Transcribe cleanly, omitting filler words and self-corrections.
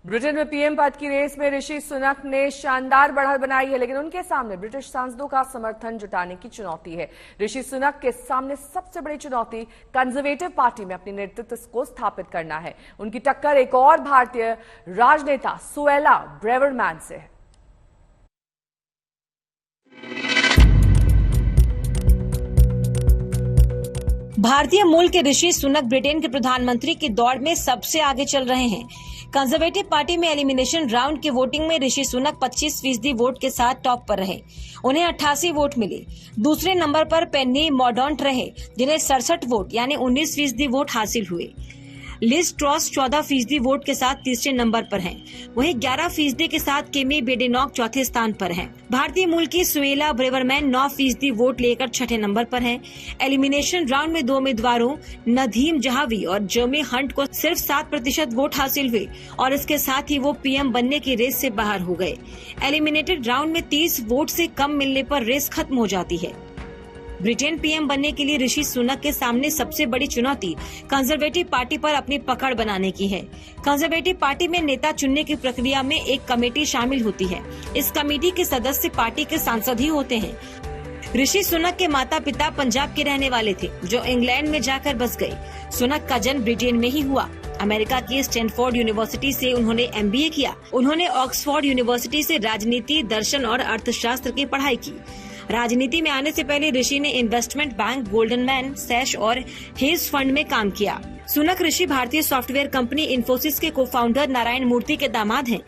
Britain में PM पद की रेस में ऋषि सुनक ने शानदार बढ़त बनाई है, लेकिन उनके सामने ब्रिटिश सांसदों का समर्थन जुटाने की चुनौती है। ऋषि सुनक के सामने सबसे बड़ी चुनौती कंजर्वेटिव पार्टी में अपनी नेतृत्व को स्थापित करना है। उनकी टक्कर एक और भारतीय राजनेता सुएला ब्रेवरमैन से है। भारतीय मूल के ऋषि सुनक ब्रिटेन के प्रधानमंत्री की दौड़ में सबसे आगे चल रहे हैं। कंजर्वेटिव पार्टी में एलिमिनेशन राउंड की वोटिंग में ऋषि सुनक 25% वोट के साथ टॉप पर रहे। उन्हें 88 वोट मिले। दूसरे नंबर पर पेनी मॉर्डॉन्ट रहे, जिन्हें 67 वोट यानी 19% वोट हासिल हुए। लिज ट्रॉस 14% वोट के साथ तीसरे नंबर पर हैं। वहीं 11% के साथ केमी बेडेनॉक चौथे स्थान पर हैं। भारतीय मूल की सुएला ब्रेवरमैन 9% वोट लेकर छठे नंबर पर हैं। एलिमिनेशन राउंड में 2 उम्मीदवारों नदीम जहावी और जर्मी हंट को सिर्फ 7% वोट हासिल हुए और इसके साथ ही वो पीएम बनने की रेस से बाहर हो गए। एलिमिनेटेड राउंड में 30 वोट से कम मिलने पर रेस खत्म हो जाती है। ब्रिटेन पीएम बनने के लिए ऋषि सुनक के सामने सबसे बड़ी चुनौती कंजर्वेटिव पार्टी पर अपनी पकड़ बनाने की है। कंजर्वेटिव पार्टी में नेता चुनने की प्रक्रिया में एक कमेटी शामिल होती है। इस कमेटी के सदस्य पार्टी के सांसद ही होते हैं। ऋषि सुनक के माता पिता पंजाब के रहने वाले थे, जो इंग्लैंड में जाकर बस गए। सुनक का जन्म ब्रिटेन में ही हुआ। अमेरिका की स्टैनफोर्ड यूनिवर्सिटी से उन्होंने MBA किया। उन्होंने ऑक्सफोर्ड यूनिवर्सिटी से राजनीति, दर्शन और अर्थशास्त्र की पढ़ाई की। राजनीति में आने से पहले ऋषि ने इन्वेस्टमेंट बैंक गोल्डन मैन, सैश और हेज फंड में काम किया। सुनक ऋषि भारतीय सॉफ्टवेयर कंपनी इन्फोसिस के को-फाउंडर नारायण मूर्ति के दामाद हैं।